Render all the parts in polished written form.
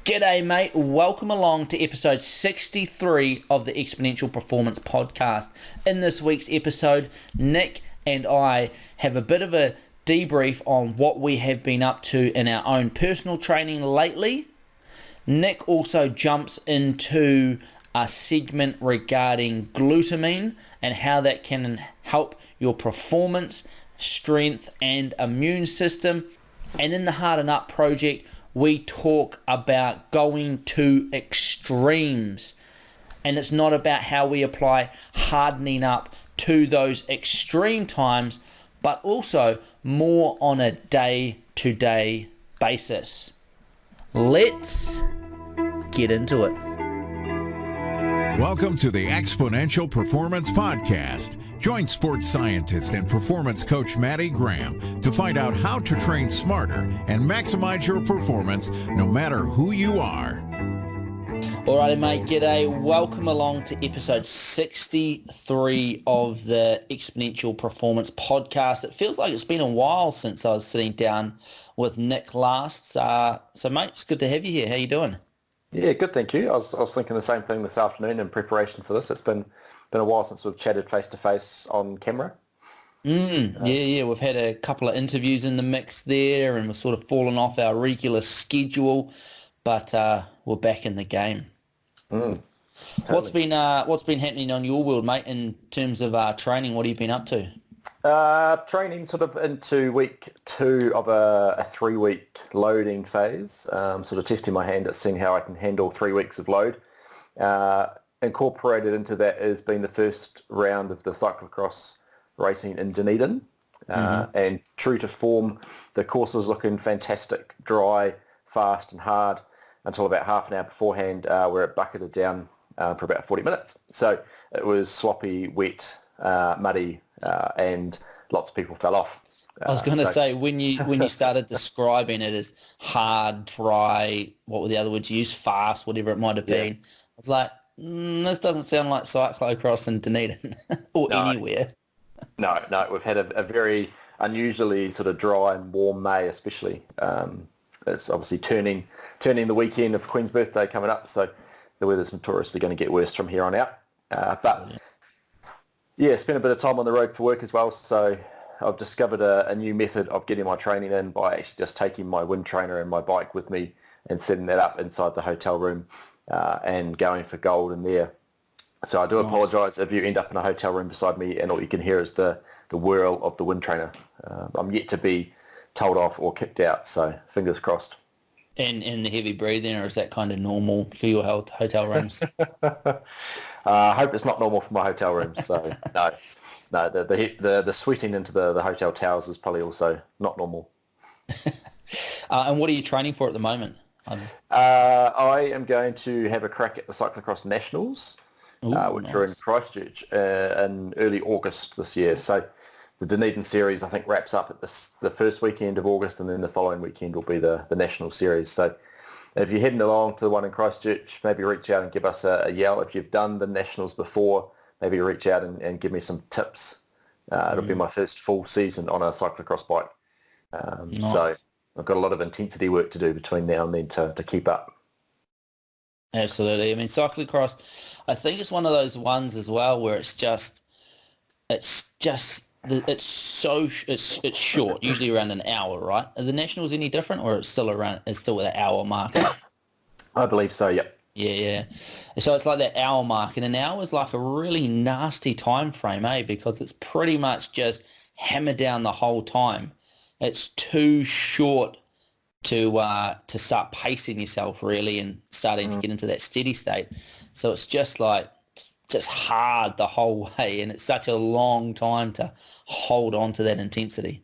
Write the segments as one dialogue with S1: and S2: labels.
S1: G'day, mate. Welcome along to episode 63 of the Exponential Performance Podcast. In this week's episode, Nick and I have a bit of a debrief on what we have been up to in our own personal training lately. Nick also jumps into a segment regarding glutamine and how that can help your performance, strength, and immune system. And in the Harden Up project, we talk about going to extremes, and it's not about how we apply hardening up to those extreme times, but also more on a day-to-day basis. Let's get into it.
S2: Welcome to the Exponential Performance Podcast. Join sports scientist and performance coach Matty Graham to find out how to train smarter and maximize your performance no matter who you are.
S1: Alrighty, mate, g'day. Welcome along to episode 63 of the Exponential Performance Podcast. It feels like it's been a while since I was sitting down with Nick last. So, mate, it's good to have you here. How you doing?
S3: Yeah, good, thank you. I was thinking the same thing this afternoon in preparation for this. It's been a while since we've chatted face-to-face on camera.
S1: Yeah, we've had a couple of interviews in the mix there, and we've sort of fallen off our regular schedule, but we're back in the game.
S3: Totally.
S1: What's been happening on your world, mate, in terms of training? What have you been up to?
S3: Training sort of into week 2 of a 3-week loading phase, sort of testing my hand at seeing how I can handle 3 weeks of load. Incorporated into that has been the first round of the cyclocross racing in Dunedin. And true to form, the course was looking fantastic, dry, fast and hard until about half an hour beforehand where it bucketed down for about 40 minutes. So it was sloppy, wet, muddy, and lots of people fell off.
S1: I was going to say, when you started describing it as hard, dry, what were the other words you used, fast, whatever it might have been, I was like, this doesn't sound like cyclocross in Dunedin or anywhere.
S3: No, we've had a very unusually sort of dry and warm May, especially. It's obviously turning the weekend of Queen's birthday coming up, so the weather's notoriously going to get worse from here on out. But spent a bit of time on the road for work as well, so I've discovered a new method of getting my training in by actually just taking my wind trainer and my bike with me and setting that up inside the hotel room and going for gold in there. So I do apologise if you end up in a hotel room beside me and all you can hear is the whirl of the wind trainer. I'm yet to be told off or kicked out, so fingers crossed.
S1: And the heavy breathing, or is that kind of normal for your hotel rooms?
S3: I hope it's not normal for my hotel rooms, so no, the sweating into the hotel towers is probably also not normal.
S1: And what are you training for at the moment?
S3: I am going to have a crack at the Cyclocross Nationals, which are in Christchurch in early August this year. So the Dunedin series, I think, wraps up at the first weekend of August, and then the following weekend will be the National series. So if you're heading along to the one in Christchurch, maybe reach out and give us a yell. If you've done the Nationals before, maybe reach out and give me some tips. It'll be my first full season on a cyclocross bike. So I've got a lot of intensity work to do between now and then to keep up.
S1: Absolutely. I mean, cyclocross, I think it's one of those ones as well where it's short, usually around an hour, right? Are the Nationals any different, or it's still an hour marker?
S3: I believe so, yep.
S1: Yeah. So it's like that hour mark, and an hour is like a really nasty time frame, because it's pretty much just hammer down the whole time. It's too short to start pacing yourself really and starting to get into that steady state. So it's just hard the whole way, and it's such a long time to hold on to that intensity.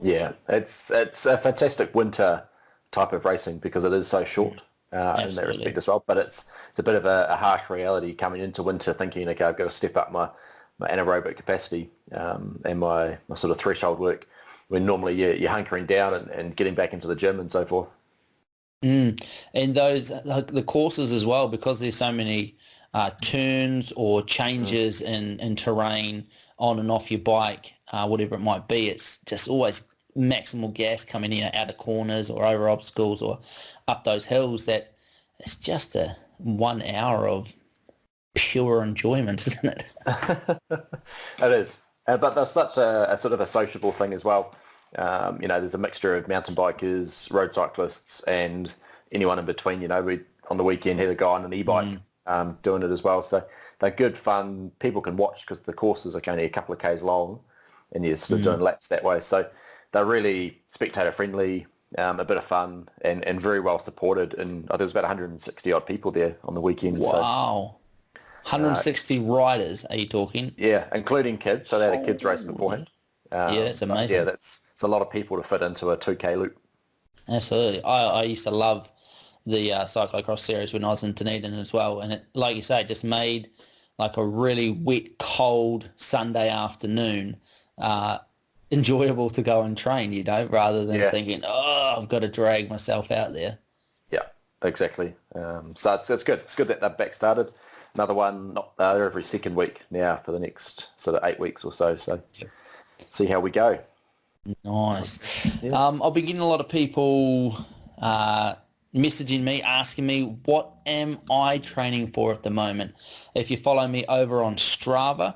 S3: Yeah, it's a fantastic winter type of racing because it is so short in that respect as well. But it's a bit of a harsh reality coming into winter, thinking, okay, I've got to step up my anaerobic capacity and my sort of threshold work, when normally you're hunkering down and getting back into the gym and so forth.
S1: And those, like the courses as well, because there's so many turns or changes in terrain on and off your bike, whatever it might be, it's just always maximal gas coming in out of corners or over obstacles or up those hills that it's just a 1 hour of pure enjoyment, isn't it?
S3: It is. But there's such a sort of a sociable thing as well. There's a mixture of mountain bikers, road cyclists, and anyone in between. We on the weekend had a guy on an e-bike doing it as well. So they're good fun. People can watch because the courses are only a couple of k's long, and you're sort of doing laps that way. So they're really spectator friendly, a bit of fun, and very well supported. And there was about 160 odd people there on the weekend.
S1: Wow. 160 riders, are you talking?
S3: Yeah, including kids. So they had a kids race beforehand.
S1: Yeah, that's amazing.
S3: Yeah, it's a lot of people to fit into a 2K loop.
S1: Absolutely. I used to love the cyclocross series when I was in Dunedin as well. And it, like you say, it just made like a really wet, cold Sunday afternoon enjoyable to go and train, rather than thinking, I've got to drag myself out there.
S3: Yeah, exactly. So it's good. It's good that they've back started. Another one, not every second week now for the next sort of 8 weeks or so. So see how we go.
S1: Nice. I've been getting a lot of people messaging me, asking me, what am I training for at the moment? If you follow me over on Strava,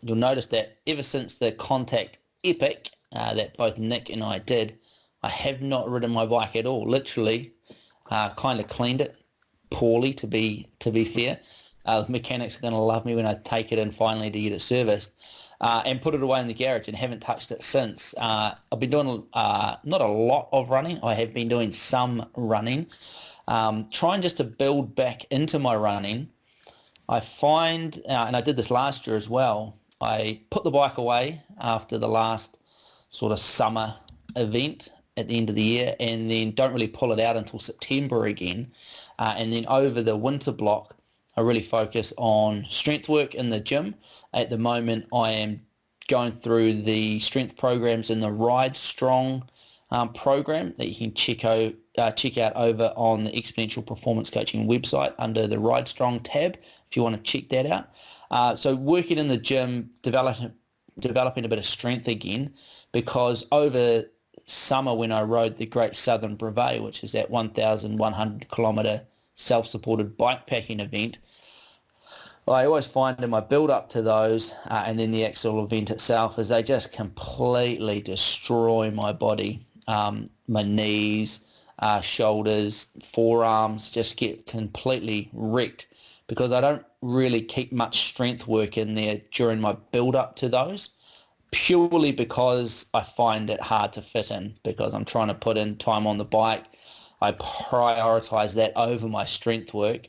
S1: you'll notice that ever since the Contact Epic that both Nick and I did, I have not ridden my bike at all. Literally, kind of cleaned it poorly, to be fair. The mechanics are going to love me when I take it in finally to get it serviced. And put it away in the garage and haven't touched it since. I've been doing not a lot of running. I have been doing some running. Trying just to build back into my running. I find, and I did this last year as well, I put the bike away after the last sort of summer event at the end of the year, and then don't really pull it out until September again. And then over the winter block, I really focus on strength work in the gym. At the moment, I am going through the strength programs in the Ride Strong program that you can check out over on the Exponential Performance Coaching website under the Ride Strong tab if you want to check that out. So working in the gym, developing a bit of strength again, because over summer when I rode the Great Southern Brevet, which is that 1,100 kilometre self-supported bikepacking event, I always find in my build-up to those and then the actual event itself is they just completely destroy my body. My knees, shoulders, forearms just get completely wrecked because I don't really keep much strength work in there during my build-up to those, purely because I find it hard to fit in because I'm trying to put in time on the bike. I prioritize that over my strength work.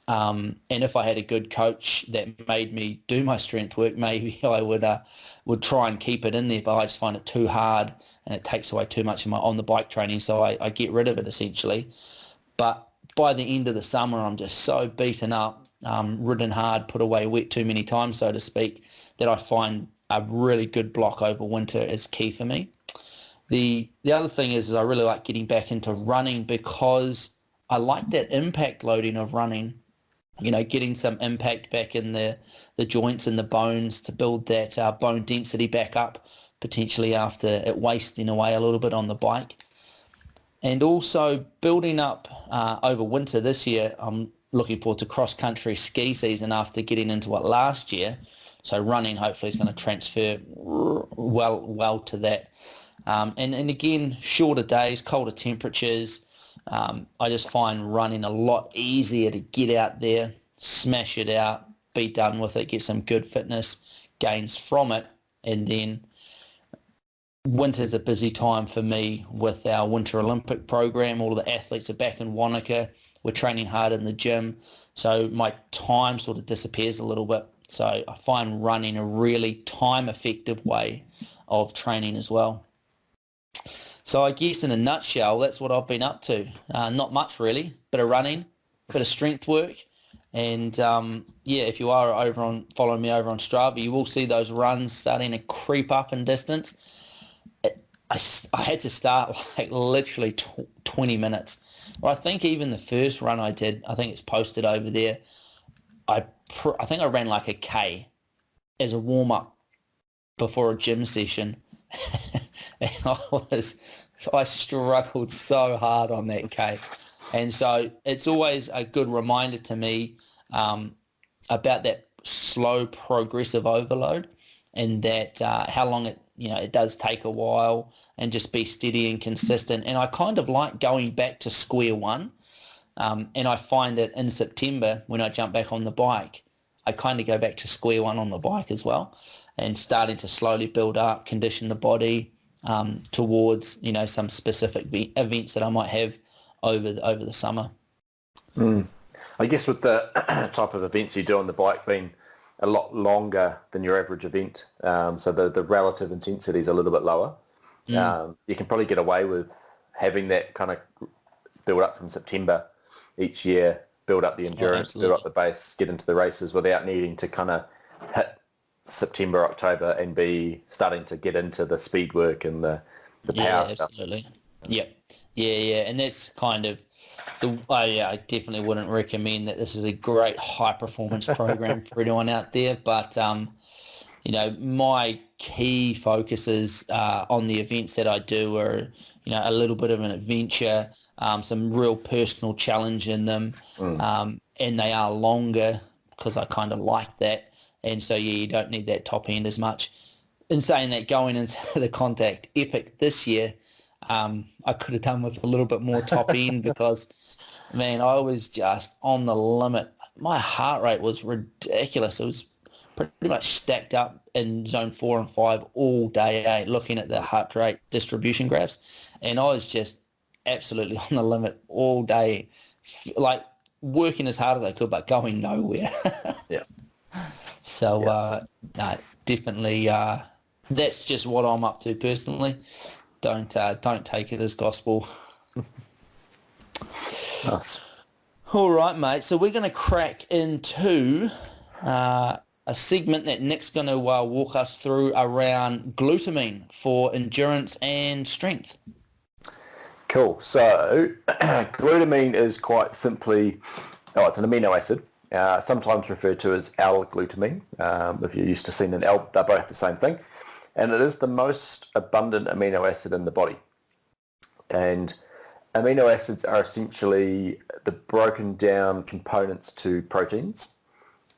S1: And if I had a good coach that made me do my strength work, maybe I would try and keep it in there, but I just find it too hard and it takes away too much of my on the bike training, so I get rid of it essentially. But by the end of the summer, I'm just so beaten up, ridden hard, put away wet too many times, so to speak, that I find a really good block over winter is key for me. The other thing is I really like getting back into running because I like that impact loading of running, getting some impact back in the joints and the bones to build that bone density back up, potentially after it wasting away a little bit on the bike. And also building up over winter this year, I'm looking forward to cross-country ski season after getting into it last year. So running hopefully is going to transfer well to that. And again, shorter days, colder temperatures. I just find running a lot easier to get out there, smash it out, be done with it, get some good fitness gains from it. And then winter's a busy time for me with our Winter Olympic program. All of the athletes are back in Wanaka. We're training hard in the gym. So my time sort of disappears a little bit. So I find running a really time-effective way of training as well. So I guess in a nutshell, that's what I've been up to. Not much really, bit of running, bit of strength work. And if you are following me over on Strava, you will see those runs starting to creep up in distance. I had to start like literally 20 minutes. Well, I think even the first run I did, I think it's posted over there, I think I ran like a K as a warm-up before a gym session. And I struggled so hard on that K. And so it's always a good reminder to me about that slow progressive overload, and that how long it does take a while, and just be steady and consistent. And I kind of like going back to square one. And I find that in September, when I jump back on the bike, I kind of go back to square one on the bike as well, and starting to slowly build up, condition the body towards, some specific events that I might have over the summer.
S3: I guess with the type of events you do on the bike being a lot longer than your average event, so the relative intensity is a little bit lower. You can probably get away with having that kind of build up from September each year, build up the endurance, build up the base, get into the races without needing to kind of hit September, October and be starting to get into the speed work and the power stuff.
S1: Absolutely. Yep. Yeah. And that's kind of I definitely wouldn't recommend that this is a great high performance program for anyone out there, but my key focuses on the events that I do are, a little bit of an adventure, some real personal challenge in them, and they are longer because I kind of like that. And so, you don't need that top end as much. In saying that, going into the Contact Epic this year, I could have done with a little bit more top end because, man, I was just on the limit. My heart rate was ridiculous. It was pretty much stacked up in zone 4 and 5 all day, looking at the heart rate distribution graphs. And I was just absolutely on the limit all day, like working as hard as I could, but going nowhere.
S3: Yeah.
S1: So, no, definitely, that's just what I'm up to personally. Don't take it as gospel.
S3: Nice.
S1: All right, mate. So we're going to crack into a segment that Nick's going to walk us through around glutamine for endurance and strength.
S3: Cool. So glutamine is quite simply, it's an amino acid, sometimes referred to as L-glutamine. If you're used to seeing an L, they're both the same thing. And it is the most abundant amino acid in the body. And amino acids are essentially the broken down components to proteins,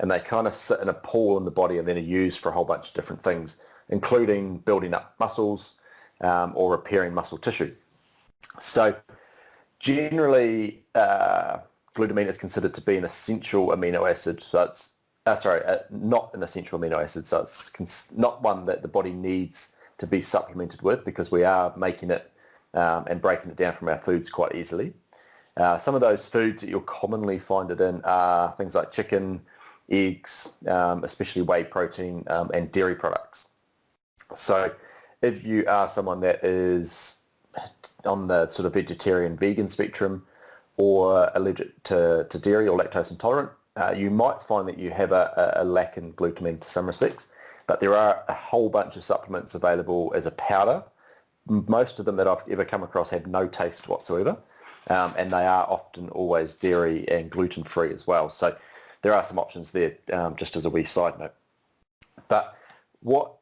S3: and they kind of sit in a pool in the body and then are used for a whole bunch of different things, including building up muscles or repairing muscle tissue. So generally, glutamine is considered to be an essential amino acid. So it's not an essential amino acid. So it's not one that the body needs to be supplemented with, because we are making it and breaking it down from our foods quite easily. Some of those foods that you'll commonly find it in are things like chicken, eggs, especially whey protein, and dairy products. So if you are someone that is on the sort of vegetarian vegan spectrum, or allergic to dairy or lactose intolerant, you might find that you have a lack in glutamine to some respects. But there are a whole bunch of supplements available as a powder. Most of them that I've ever come across have no taste whatsoever, and they are often always dairy and gluten-free as well. So there are some options there, just as a wee side note. But what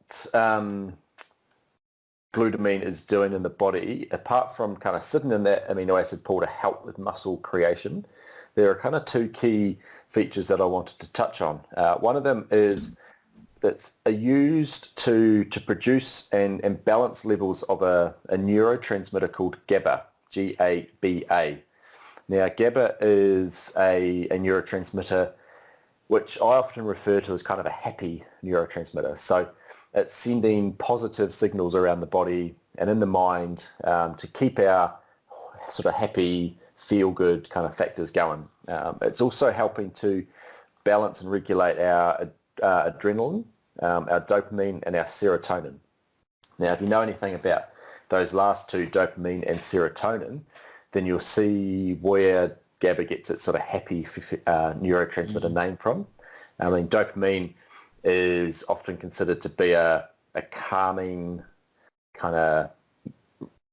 S3: glutamine is doing in the body, apart from kind of sitting in that amino acid pool to help with muscle creation, there are kind of two key features that I wanted to touch on. One of them is that's used to produce and balance levels of a neurotransmitter called GABA, G-A-B-A. Now, GABA is a neurotransmitter which I often refer to as kind of a happy neurotransmitter. So it's sending positive signals around the body and in the mind to keep our sort of happy, feel-good kind of factors going. It's also helping to balance and regulate our adrenaline, our dopamine, and our serotonin. Now, if you know anything about those last two, dopamine and serotonin, then you'll see where GABA gets its sort of happy neurotransmitter name from. I mean, dopamine is often considered to be a calming, kind of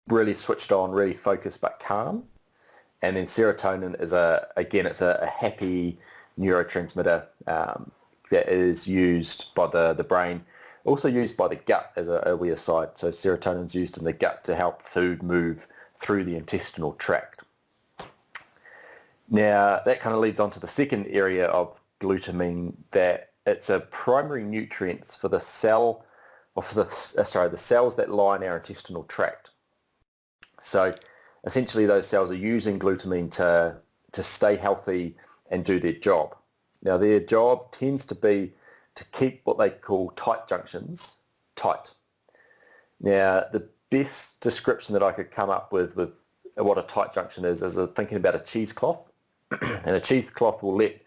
S3: really switched on, really focused but calm. And then serotonin is it's a happy neurotransmitter that is used by the brain, also used by the gut as a wee aside. So serotonin is used in the gut to help food move through the intestinal tract. Now, that kind of leads on to the second area of glutamine, that it's a primary nutrient for the cell, or for the cells that line our intestinal tract. So essentially those cells are using glutamine to stay healthy and do their job. Now, their job tends to be to keep what they call tight junctions tight. Now, the best description that I could come up with what a tight junction is thinking about a cheesecloth. And a cheesecloth will let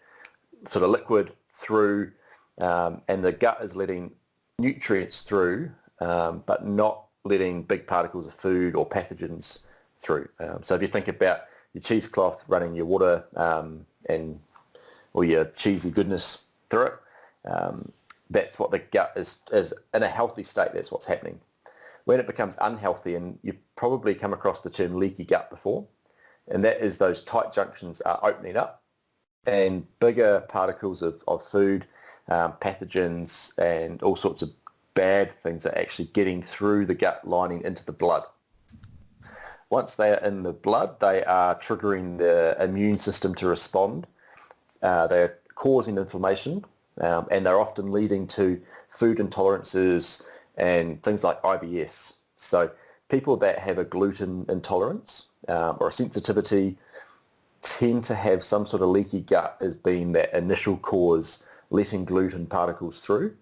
S3: sort of liquid through, and the gut is letting nutrients through, but not letting big particles of food or pathogens through. So if you think about your cheesecloth running your water or your cheesy goodness through it, that's what the gut is in a healthy state. That's what's happening. When it becomes unhealthy, and you've probably come across the term leaky gut before, and that is those tight junctions are opening up, and bigger particles of food, pathogens, and all sorts of bad things are actually getting through the gut lining into the blood. Once they are in the blood, they are triggering the immune system to respond. They're causing inflammation, and they're often leading to food intolerances and things like IBS. So people that have a gluten intolerance or a sensitivity tend to have some sort of leaky gut as being that initial cause, letting gluten particles through,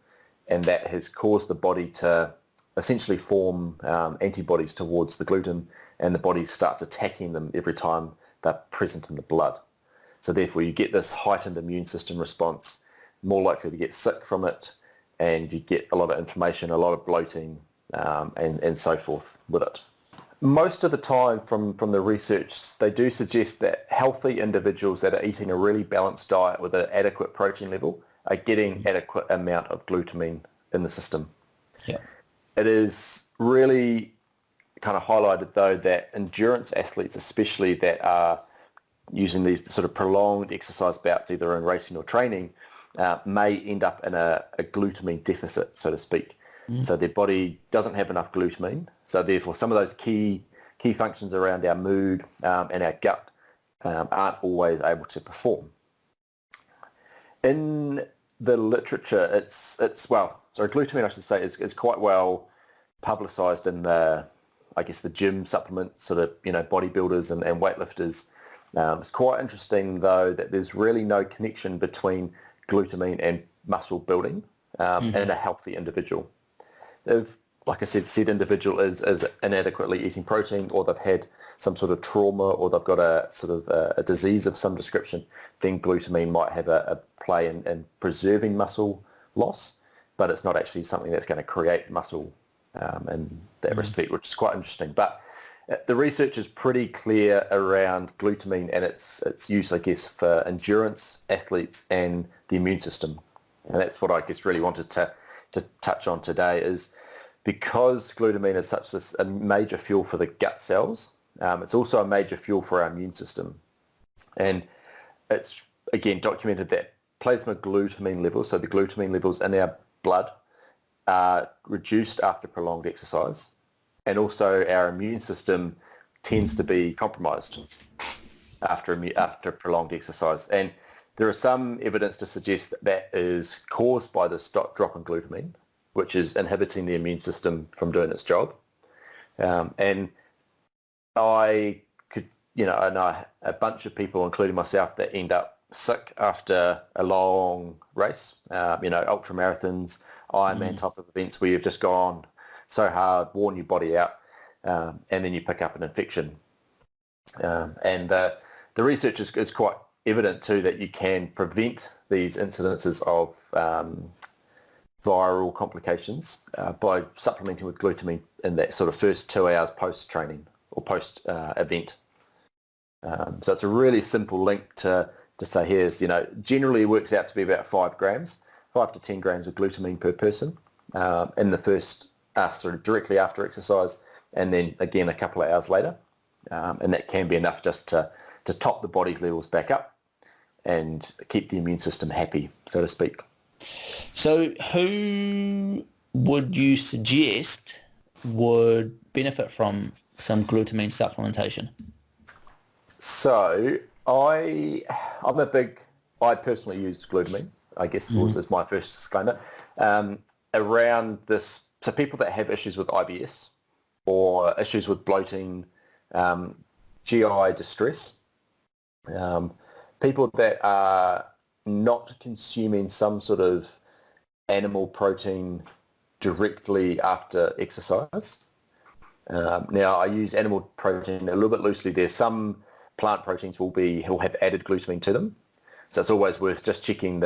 S3: and that has caused the body to essentially form antibodies towards the gluten, and the body starts attacking them every time they're present in the blood. So therefore you get this heightened immune system response, more likely to get sick from it, and you get a lot of inflammation, a lot of bloating, and so forth with it. Most of the time from the research, they do suggest that healthy individuals that are eating a really balanced diet with an adequate protein level are getting adequate amount of glutamine in the system.
S1: Yeah.
S3: It is really kind of highlighted, though, that endurance athletes, especially that are using these sort of prolonged exercise bouts, either in racing or training, may end up in a glutamine deficit, so to speak. So their body doesn't have enough glutamine. So therefore, some of those key functions around our mood and our gut aren't always able to perform. In the literature, glutamine, I should say, is quite well publicised in the gym supplement, sort of, bodybuilders and weightlifters. It's quite interesting, though, that there's really no connection between glutamine and muscle building in a healthy individual. If, like I said individual is inadequately eating protein, or they've had some sort of trauma, or they've got a sort of a disease of some description, then glutamine might have a play in preserving muscle loss, but it's not actually something that's going to create muscle in that respect, which is quite interesting. But the research is pretty clear around glutamine and its use, I guess, for endurance athletes and the immune system. And that's what I guess really wanted to touch on today, is because glutamine is a major fuel for the gut cells, it's also a major fuel for our immune system. And it's, again, documented that plasma glutamine levels, so the glutamine levels in our blood, are reduced after prolonged exercise. And also our immune system tends to be compromised after prolonged exercise. And there is some evidence to suggest that is caused by this drop in glutamine, which is inhibiting the immune system from doing its job. And I know a bunch of people, including myself, that end up sick after a long race, ultra marathons, Ironman type of events where you've just gone so hard, worn your body out, and then you pick up an infection. And the research is quite evident too, that you can prevent these incidences of viral complications by supplementing with glutamine in that sort of first 2 hours post-training or post-event. So it's a really simple link to say here's, generally works out to be about 5 to 10 grams of glutamine per person in the first, directly after exercise, and then again a couple of hours later. And that can be enough just to top the body's levels back up and keep the immune system happy, so to speak.
S1: So who would you suggest would benefit from some glutamine supplementation?
S3: So I personally use glutamine, I guess was my first disclaimer. Around this, so people that have issues with IBS or issues with bloating, GI distress, people that are not consuming some sort of animal protein directly after exercise. Now, I use animal protein a little bit loosely there. Some plant proteins will have added glutamine to them. So it's always worth just checking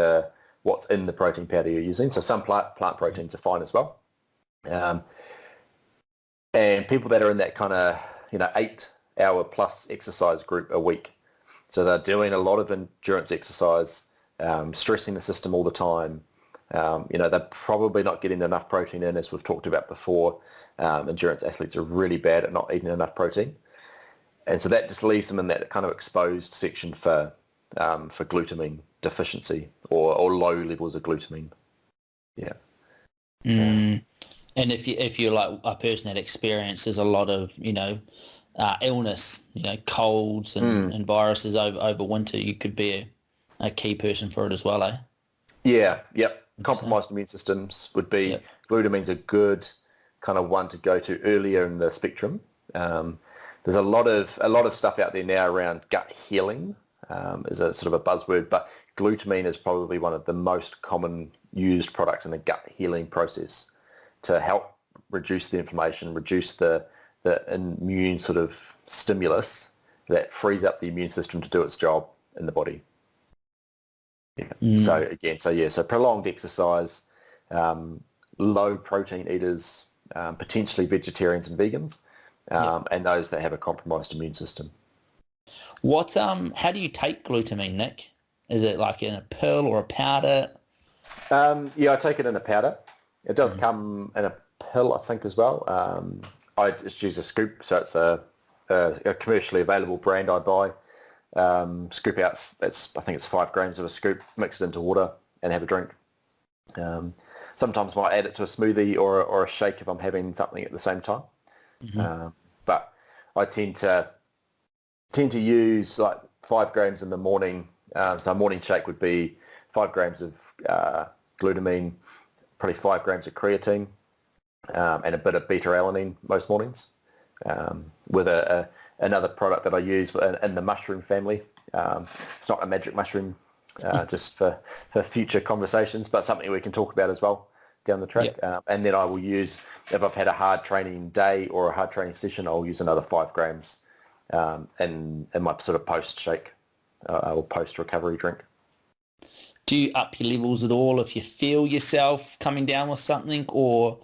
S3: what's in the protein powder you're using. So some plant proteins are fine as well. And people that are in that kind of 8-hour plus exercise group a week, so they're doing a lot of endurance exercise, stressing the system all the time. They're probably not getting enough protein in, as we've talked about before. Endurance athletes are really bad at not eating enough protein, and so that just leaves them in that kind of exposed section for glutamine deficiency or low levels of glutamine. Yeah.
S1: And if you're like a person that experiences a lot of illness, colds and viruses over winter, you could be a key person for it as well, eh?
S3: Yeah. Yep. Compromised immune systems would be glutamine's a good kind of one to go to earlier in the spectrum. There's a lot of stuff out there now around gut healing, is a sort of a buzzword, but glutamine is probably one of the most common used products in the gut healing process to help reduce the inflammation, reduce the immune sort of stimulus that frees up the immune system to do its job in the body. Yeah. So prolonged exercise, low protein eaters, potentially vegetarians and vegans, and those that have a compromised immune system.
S1: How do you take glutamine, Nick? Is it like in a pill or a powder?
S3: I take it in a powder. It does come in a pill, I think, as well. I just use a scoop, so it's a commercially available brand I buy. Scoop out, I think it's 5 grams of a scoop, mix it into water and have a drink. Sometimes I might add it to a smoothie or a shake if I'm having something at the same time. But I tend to use like 5 grams in the morning. So a morning shake would be 5 grams of glutamine, probably 5 grams of creatine, and a bit of beta-alanine most mornings, with another product that I use in the mushroom family. It's not a magic mushroom, just for future conversations, but something we can talk about as well down the track. And then I will use, if I've had a hard training day or a hard training session, I'll use another 5 grams in my sort of post-shake or post-recovery drink.
S1: Do you up your levels at all if you feel yourself coming down with something, or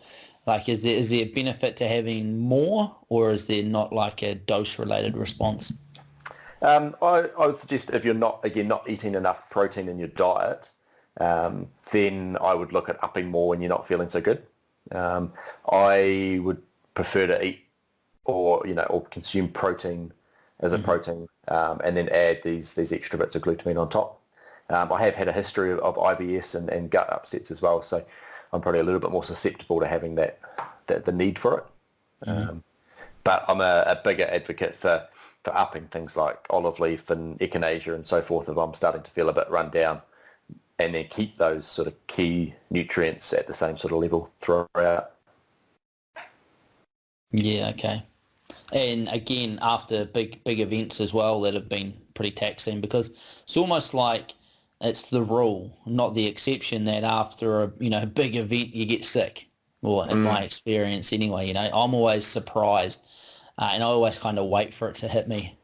S1: like is there a benefit to having more, or is there not like a dose-related response?
S3: I would suggest if you're not eating enough protein in your diet, then I would look at upping more when you're not feeling so good. I would prefer to eat or consume protein as a protein, and then add these extra bits of glutamine on top. I have had a history of IBS and gut upsets as well, so I'm probably a little bit more susceptible to having the need for it. But I'm a bigger advocate for upping things like olive leaf and echinacea and so forth if I'm starting to feel a bit run down, and then keep those sort of key nutrients at the same sort of level throughout.
S1: Yeah, okay. And again, after big events as well that have been pretty taxing, because it's almost like it's the rule, not the exception, that after a big event you get sick. Or in my experience anyway, I'm always surprised, and I always kind of wait for it to hit me.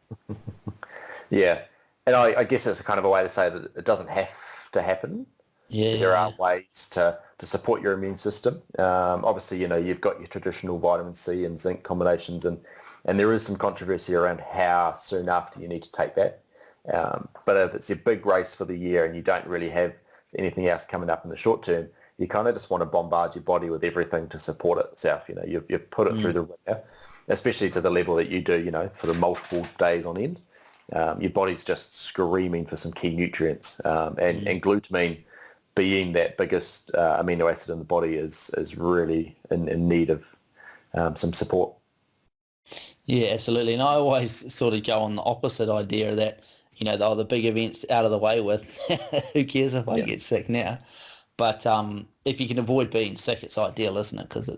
S3: Yeah, and I guess it's a kind of a way to say that it doesn't have to happen.
S1: Yeah,
S3: there are ways to support your immune system. Obviously, you've got your traditional vitamin C and zinc combinations, and there is some controversy around how soon after you need to take that. But if it's a big race for the year and you don't really have anything else coming up in the short term, you kind of just want to bombard your body with everything to support itself. You've put it through the ringer, especially to the level that you do, for the multiple days on end. Your body's just screaming for some key nutrients, and glutamine, being that biggest amino acid in the body, is really in need of some support.
S1: Yeah, absolutely. And I always sort of go on the opposite idea that, the big events out of the way with. Who cares if I get sick now? But if you can avoid being sick, it's ideal, isn't it? Because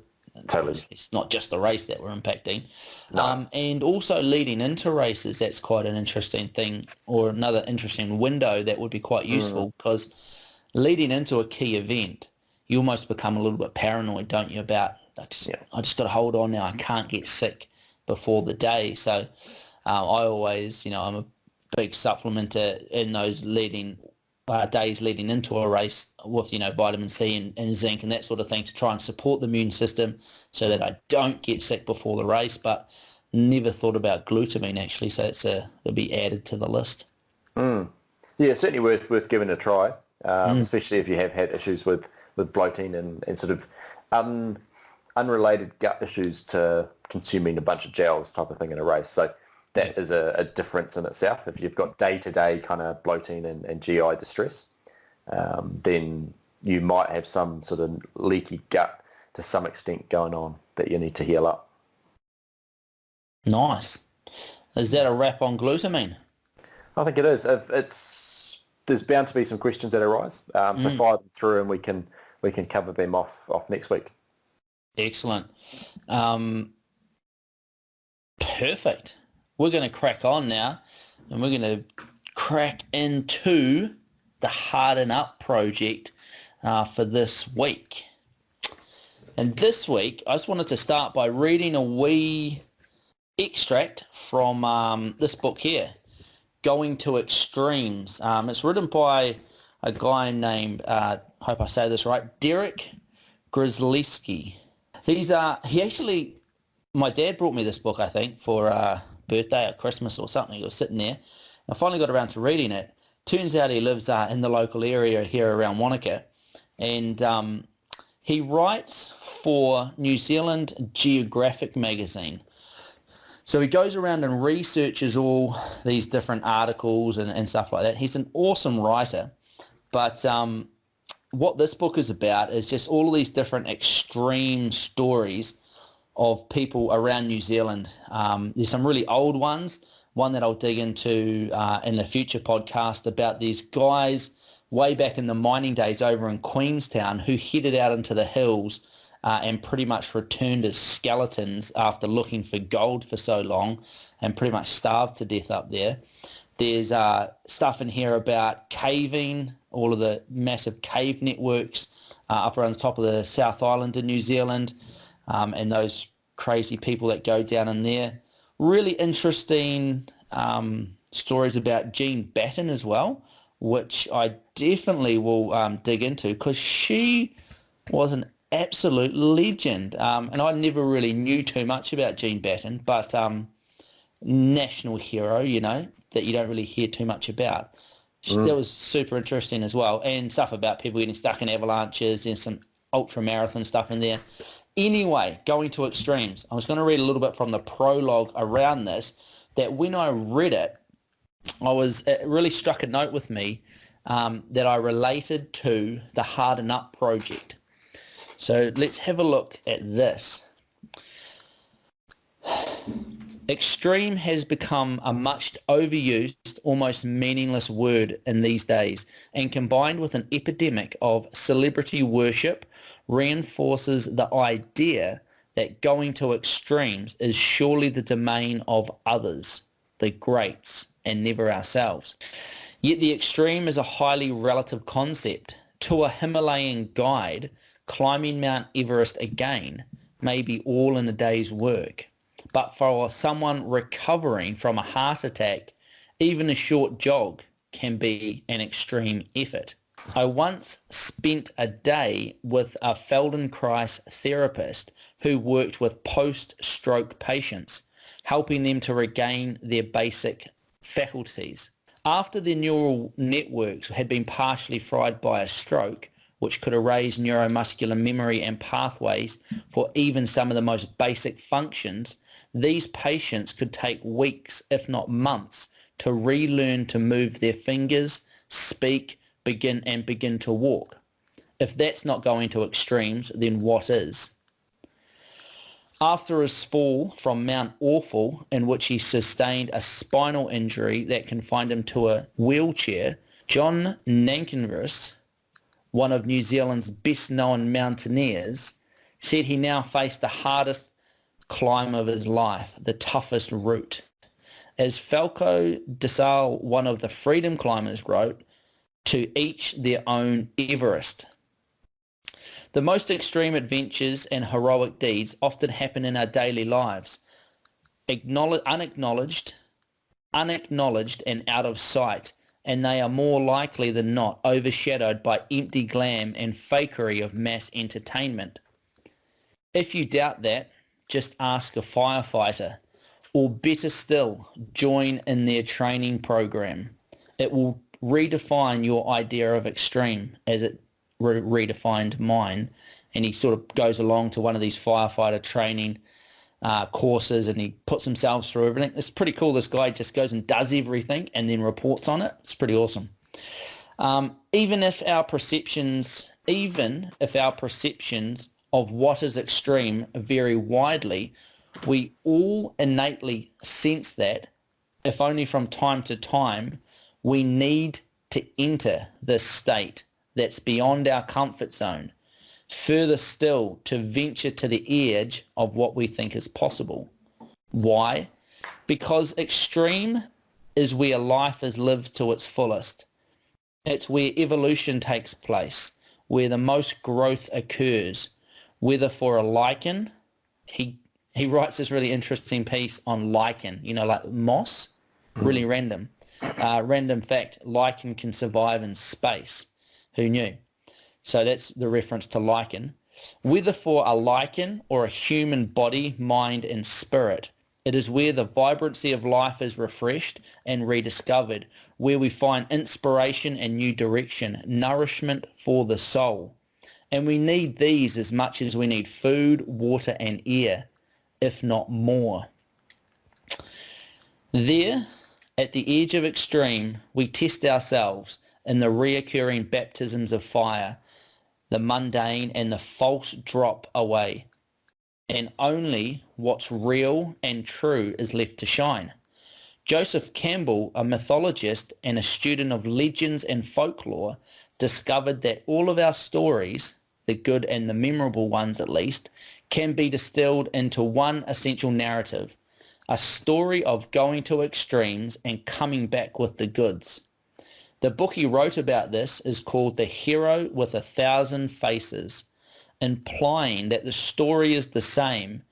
S3: Totally.
S1: it's not just the race that we're impacting.
S3: No.
S1: And also leading into races, that's quite an interesting thing, or another interesting window that would be quite useful, because leading into a key event, you almost become a little bit paranoid, don't you, about, I just got to hold on now, I can't get sick before the day. So I always, I'm a big supplementer in those days leading into a race with, vitamin C and zinc and that sort of thing to try and support the immune system so that I don't get sick before the race, but never thought about glutamine actually, so it'll be added to the list.
S3: Yeah, certainly worth giving it a try, especially if you have had issues with bloating and sort of unrelated gut issues to consuming a bunch of gels type of thing in a race. So that is a difference in itself. If you've got day-to-day kind of bloating and GI distress, then you might have some sort of leaky gut to some extent going on that you need to heal up.
S1: Nice. Is that a wrap on glutamine?
S3: I think it is. There's bound to be some questions that arise, so fire them through and we can cover them off next week.
S1: Excellent. Perfect. We're going to crack on now, and we're going to crack into the Harden Up project for this week. And this week, I just wanted to start by reading a wee extract from this book here, Going to Extremes. It's written by a guy named, hope I say this right, Derek Grzelewski. My dad brought me this book, I think, for birthday or Christmas or something. He was sitting there. I finally got around to reading it. Turns out he lives in the local area here around Wanaka, and he writes for New Zealand Geographic magazine. So he goes around and researches all these different articles and stuff like that. He's an awesome writer, but what this book is about is just all of these different extreme stories of people around New Zealand. There's some really old ones, one that I'll dig into in a future podcast about these guys way back in the mining days over in Queenstown who headed out into the hills and pretty much returned as skeletons after looking for gold for so long and pretty much starved to death up there. There's stuff in here about caving, all of the massive cave networks up around the top of the South Island in New Zealand, and those crazy people that go down in there. Really interesting stories about Jean Batten as well, which I definitely will dig into because she was an absolute legend. And I never really knew too much about Jean Batten, but national hero, that you don't really hear too much about. That was super interesting as well. And stuff about people getting stuck in avalanches and some ultra marathon stuff in there. Anyway, Going to Extremes. I was going to read a little bit from the prologue around this, that when I read it, it really struck a note with me that I related to the Harden Up project. So let's have a look at this. Extreme has become a much overused, almost meaningless word in these days, and combined with an epidemic of celebrity worship, reinforces the idea that going to extremes is surely the domain of others, the greats, and never ourselves. Yet the extreme is a highly relative concept. To a Himalayan guide, climbing Mount Everest again may be all in a day's work. But for someone recovering from a heart attack, even a short jog can be an extreme effort. I once spent a day with a Feldenkrais therapist who worked with post-stroke patients, helping them to regain their basic faculties. After their neural networks had been partially fried by a stroke, which could erase neuromuscular memory and pathways for even some of the most basic functions, these patients could take weeks, if not months, to relearn to move their fingers, speak, begin to walk. If that's not going to extremes, then what is? After his fall from Mount Awful, in which he sustained a spinal injury that confined him to a wheelchair, John Nankervis, one of New Zealand's best-known mountaineers, said he now faced the hardest climb of his life, the toughest route. As Falco de Sal, one of the freedom climbers, wrote, "To each their own Everest." The most extreme adventures and heroic deeds often happen in our daily lives, unacknowledged and out of sight, and they are more likely than not overshadowed by empty glam and fakery of mass entertainment. If you doubt that, just ask a firefighter, or better still, join in their training program. It will redefine your idea of extreme as it redefined mine. And he sort of goes along to one of these firefighter training courses, and he puts himself through everything. It's pretty cool. This guy just goes and does everything and then reports on it. It's pretty awesome. Even if our perceptions of what is extreme vary widely, we all innately sense that, if only from time to time, we need to enter this state that's beyond our comfort zone, further still to venture to the edge of what we think is possible. Why? Because extreme is where life is lived to its fullest. It's where evolution takes place, where the most growth occurs, whether for a lichen. He writes this really interesting piece on lichen, like moss, really random. Random fact, lichen can survive in space. Who knew? So that's the reference to lichen. Whether for a lichen or a human body, mind and spirit, it is where the vibrancy of life is refreshed and rediscovered, where we find inspiration and new direction, nourishment for the soul. And we need these as much as we need food, water and air, if not more. There, at the edge of extreme, we test ourselves in the reoccurring baptisms of fire, the mundane and the false drop away, and only what's real and true is left to shine. Joseph Campbell, a mythologist and a student of legends and folklore, discovered that all of our stories, the good and the memorable ones at least, can be distilled into one essential narrative, a story of going to extremes and coming back with the goods. The book he wrote about this is called The Hero with 1,000 Faces, implying that the story is the same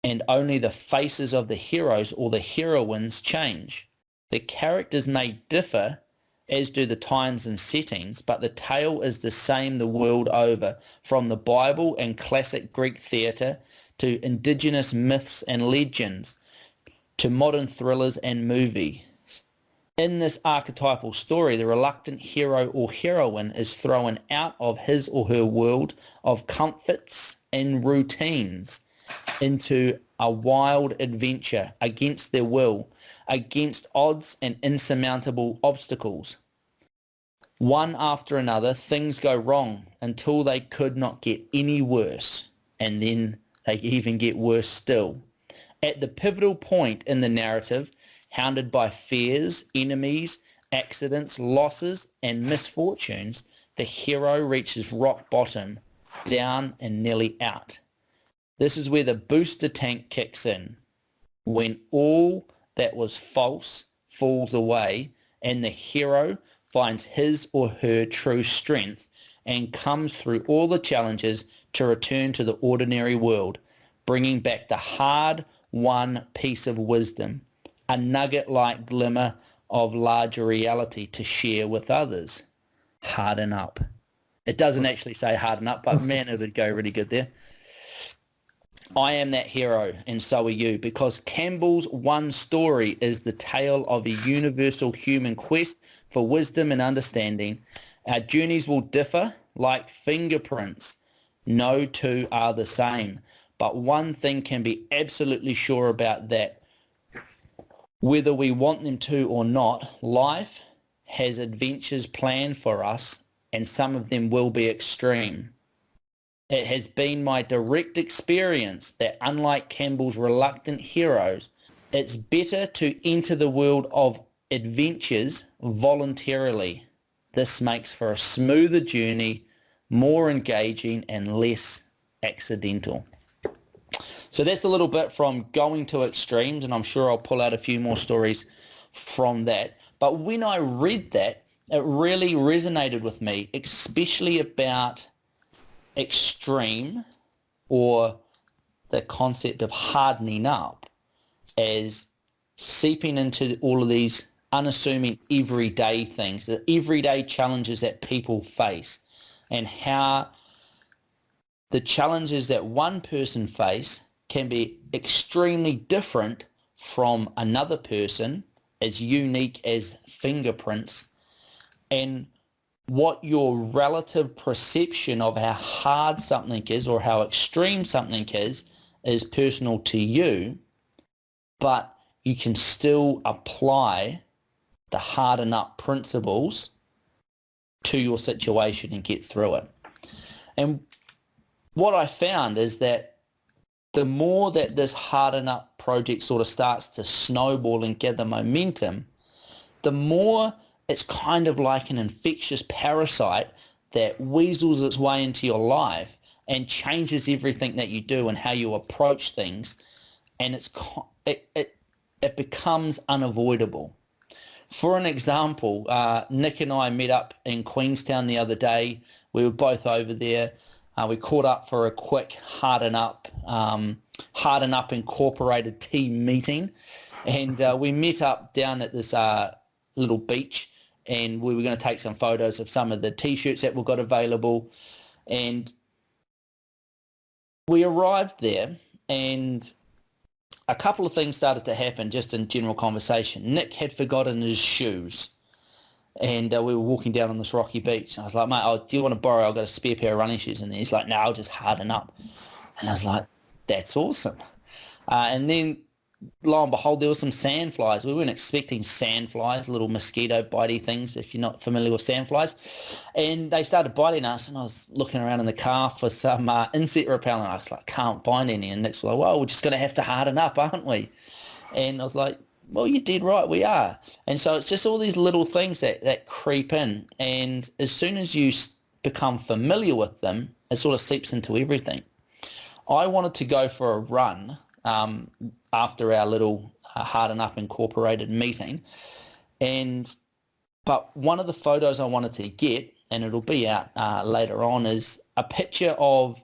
S1: and only the faces of the heroes or the heroines change. The characters may differ, as do the times and settings, but the tale is the same the world over, from the Bible and classic Greek theatre to indigenous myths and legends to modern thrillers and movies. In this archetypal story, the reluctant hero or heroine is thrown out of his or her world of comforts and routines into a wild adventure against their will, against odds and insurmountable obstacles. One after another, things go wrong until they could not get any worse, and then they even get worse still. At the pivotal point in the narrative, hounded by fears, enemies, accidents, losses, and misfortunes, the hero reaches rock bottom, down and nearly out. This is where the booster tank kicks in, when all that was false falls away and the hero finds his or her true strength and comes through all the challenges to return to the ordinary world, bringing back the hard-won piece of wisdom, a nugget-like glimmer of larger reality to share with others. Harden up. It doesn't actually say harden up, but man, it would go really good there. I am that hero, and so are you, because Campbell's one story is the tale of a universal human quest for wisdom and understanding. Our journeys will differ like fingerprints. No two are the same, but one thing can be absolutely sure about that. Whether we want them to or not, life has adventures planned for us, and some of them will be extreme. It has been my direct experience that unlike Campbell's reluctant heroes, it's better to enter the world of adventures voluntarily. This makes for a smoother journey, more engaging and less accidental. So that's a little bit from going to extremes, and I'm sure I'll pull out a few more stories from that. But when I read that, it really resonated with me, especially about extreme, or the concept of hardening up, as seeping into all of these unassuming everyday things, the everyday challenges that people face, and how the challenges that one person face can be extremely different from another person, as unique as fingerprints, and what your relative perception of how hard something is or how extreme something is personal to you, but you can still apply the harden up principles to your situation and get through it. And what I found is that the more that this harden up project sort of starts to snowball and gather momentum, the more it's kind of like an infectious parasite that weasels its way into your life and changes everything that you do and how you approach things, and it becomes unavoidable. For an example, Nick and I met up in Queenstown the other day. We were both over there. We caught up for a quick Harden Up Incorporated team meeting, and we met up down at this little beach, and we were going to take some photos of some of the t-shirts that we got available. And we arrived there, and a couple of things started to happen just in general conversation. Nick had forgotten his shoes, and we were walking down on this rocky beach. I was like, mate, do you want to borrow? I've got a spare pair of running shoes. And he's like, no, I'll just harden up. And I was like, that's awesome. And then lo and behold, there were some sandflies. We weren't expecting sandflies, little mosquito bitey things, if you're not familiar with sandflies. And they started biting us, and I was looking around in the car for some insect repellent. I was like, can't find any. And Nick's like, well, we're just going to have to harden up, aren't we? And I was like, well, you did right, we are. And so it's just all these little things that creep in. And as soon as you become familiar with them, it sort of seeps into everything. I wanted to go for a run after our little Harden Up Incorporated meeting, but one of the photos I wanted to get, and it'll be out later on, is a picture of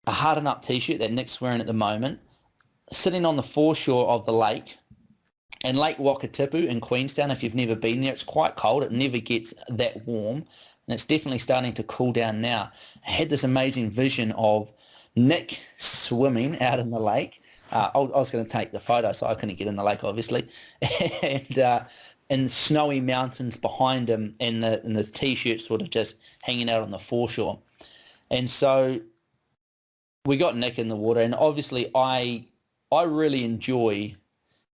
S1: a Harden Up t-shirt that Nick's wearing at the moment, sitting on the foreshore of the lake, and Lake Wakatipu in Queenstown. If you've never been there, it's quite cold. It never gets that warm, and it's definitely starting to cool down now. I had this amazing vision of Nick swimming out in the lake. I was going to take the photo, so I couldn't get in the lake, obviously. And snowy mountains behind him, and the t-shirt sort of just hanging out on the foreshore. And so we got Nick in the water, and obviously I really enjoy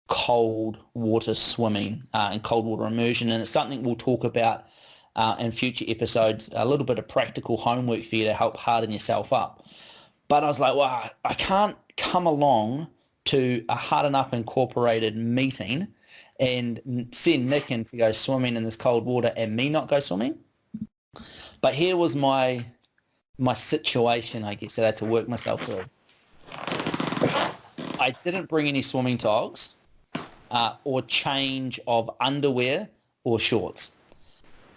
S1: cold water swimming and cold water immersion, and it's something we'll talk about in future episodes, a little bit of practical homework for you to help harden yourself up. But I was like, well, I can't come along to a Harden Up Incorporated meeting and send Nick in to go swimming in this cold water and me not go swimming. But here was my situation, I guess, that I had to work myself through. I didn't bring any swimming togs or change of underwear or shorts.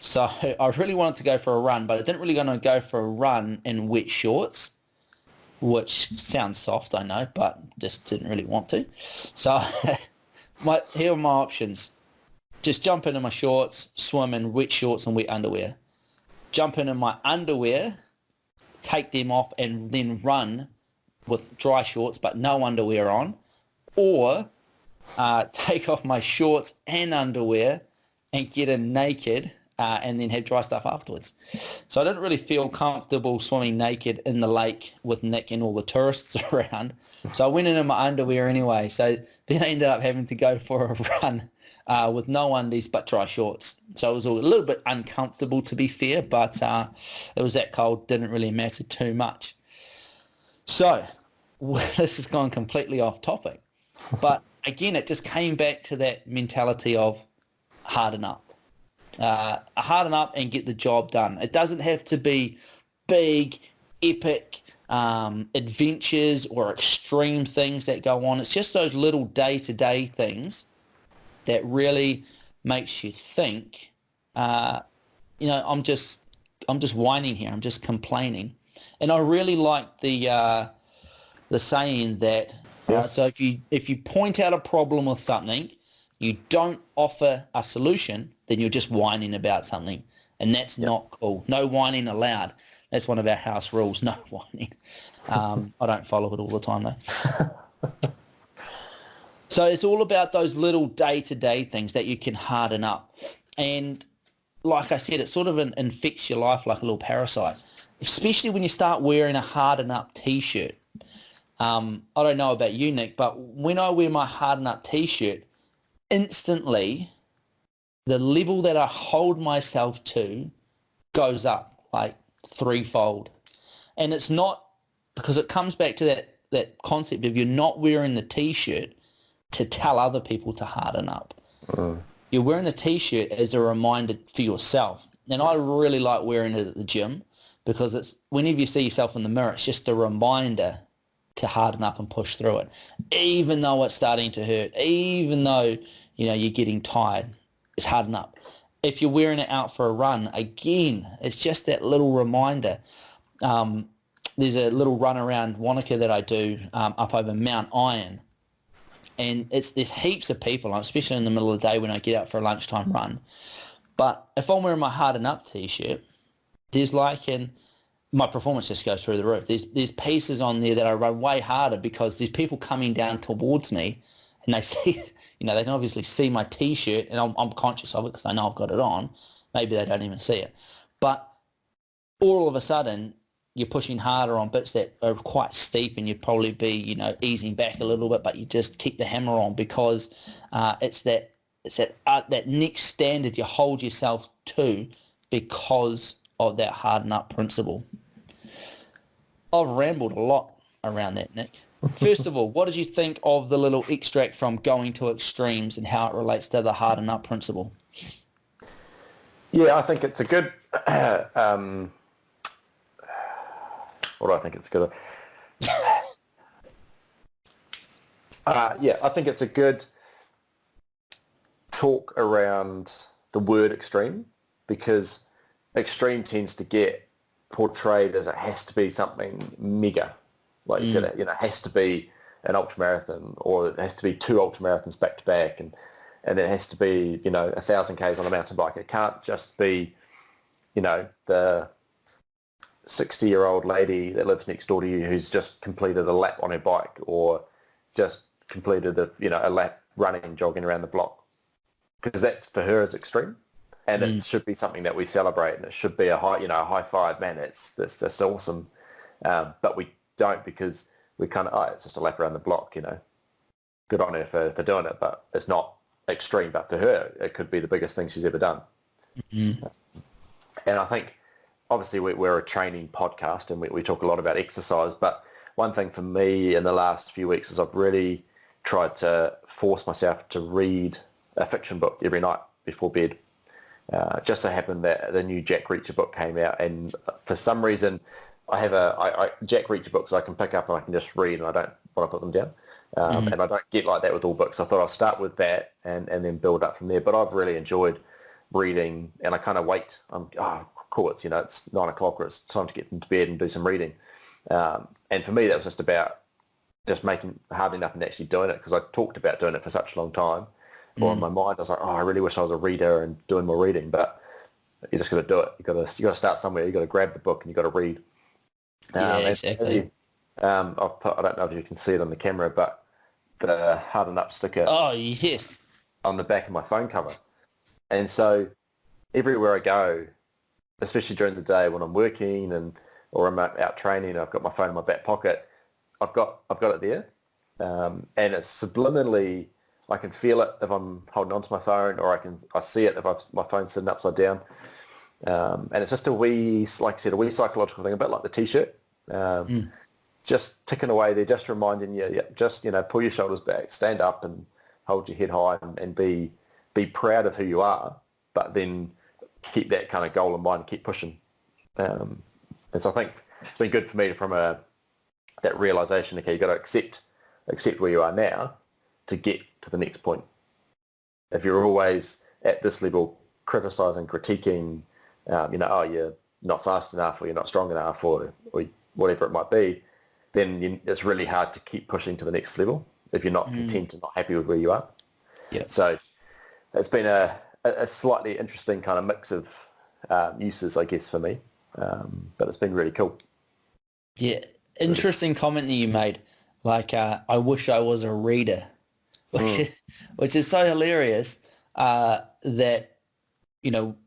S1: So I really wanted to go for a run, but I didn't really want to go for a run in wet shorts, which sounds soft, I know, but just didn't really want to. So here are my options. Just jump into my shorts, swim in wet shorts and wet underwear. Jump into my underwear, take them off, and then run with dry shorts but no underwear on. Or take off my shorts and underwear and get in naked and then have dry stuff afterwards. So I didn't really feel comfortable swimming naked in the lake with Nick and all the tourists around. So I went in my underwear anyway. So then I ended up having to go for a run with no undies but dry shorts. So it was a little bit uncomfortable, to be fair, but it was that cold, didn't really matter too much. So this has gone completely off topic. But again, it just came back to that mentality of harden up. Harden up and get the job done. It doesn't have to be big, epic adventures or extreme things that go on. It's just those little day-to-day things that really makes you think, I'm just whining here. I'm just complaining. And I really like the saying that, so if you point out a problem with something, you don't offer a solution, then you're just whining about something. And that's not cool. No whining allowed. That's one of our house rules, no whining. I don't follow it all the time, though. So it's all about those little day-to-day things that you can harden up. And like I said, it sort of infects your life like a little parasite, especially when you start wearing a harden up T-shirt. I don't know about you, Nick, but when I wear my harden up T-shirt, instantly the level that I hold myself to goes up like threefold. And it's not because it comes back to that concept of you're not wearing the T-shirt to tell other people to harden up. You're wearing the T-shirt as a reminder for yourself. And I really like wearing it at the gym because it's whenever you see yourself in the mirror, it's just a reminder to harden up and push through it. Even though it's starting to hurt, even though, you're getting tired, it's harden up. If you're wearing it out for a run, again, it's just that little reminder. There's a little run around Wanaka that I do up over Mount Iron. And there's heaps of people, especially in the middle of the day when I get out for a lunchtime run. But if I'm wearing my harden up T-shirt, there's my performance just goes through the roof. There's pieces on there that I run way harder because there's people coming down towards me and they see, they can obviously see my T-shirt and I'm conscious of it because I know I've got it on. Maybe they don't even see it. But all of a sudden, you're pushing harder on bits that are quite steep and you'd probably be, easing back a little bit, but you just keep the hammer on because it's that next standard you hold yourself to because of that harden up principle. I've rambled a lot around that, Nick. First of all, what did you think of the little extract from Going to Extremes and how it relates to the harden up principle?
S3: Yeah, I think it's a good... what do I think it's good? I think it's a good talk around the word extreme because extreme tends to get portrayed as it has to be something mega. Like you said, it has to be an ultramarathon or it has to be 2 ultramarathons back to back and it has to be, 1,000 Ks on a mountain bike. It can't just be, the 60-year-old lady that lives next door to you who's just completed a lap on her bike or just completed a lap running, jogging around the block. Because that's for her is extreme. And it should be something that we celebrate and it should be a high five, man, that's awesome. But we don't because we kind of, it's just a lap around the block, Good on her for doing it, but it's not extreme. But for her, it could be the biggest thing she's ever done. Mm-hmm. And I think, obviously, we're a training podcast and we talk a lot about exercise, but one thing for me in the last few weeks is I've really tried to force myself to read a fiction book every night before bed. Just so happened that the new Jack Reacher book came out, and for some reason I have Jack Reacher books I can pick up and I can just read and I don't want to put them down. And I don't get like that with all books. I thought I'll start with that and then build up from there. But I've really enjoyed reading and I kind of wait. Cool, it's 9 o'clock or it's time to get into bed and do some reading. And for me that was just about just making hardening up and actually doing it because I talked about doing it for such a long time. Or in my mind I was like, I really wish I was a reader and doing more reading, but you just got to do it. You got to start somewhere. You got to grab the book and you got to read.
S1: Exactly.
S3: I don't know if you can see it on the camera, but the harden up sticker.
S1: Oh yes.
S3: On the back of my phone cover, and so everywhere I go, especially during the day when I'm working or I'm out training, I've got my phone in my back pocket. I've got it there, and it's subliminally I can feel it if I'm holding onto my phone, or I see it if my phone's sitting upside down. And it's just a wee, like I said, a wee psychological thing, a bit like the T-shirt. Just ticking away there, just reminding you, just, pull your shoulders back, stand up and hold your head high and be proud of who you are, but then keep that kind of goal in mind and keep pushing. And so I think it's been good for me from that realization, okay, you've got to accept where you are now to get to the next point. If you're always at this level criticizing, critiquing, you're not fast enough, or you're not strong enough, or whatever it might be, then it's really hard to keep pushing to the next level if you're not content and not happy with where you are.
S1: Yeah.
S3: So it's been a slightly interesting kind of mix of uses, I guess, for me. But it's been really cool.
S1: Yeah. Interesting comment that you made. Like, I wish I was a reader, which is so hilarious that,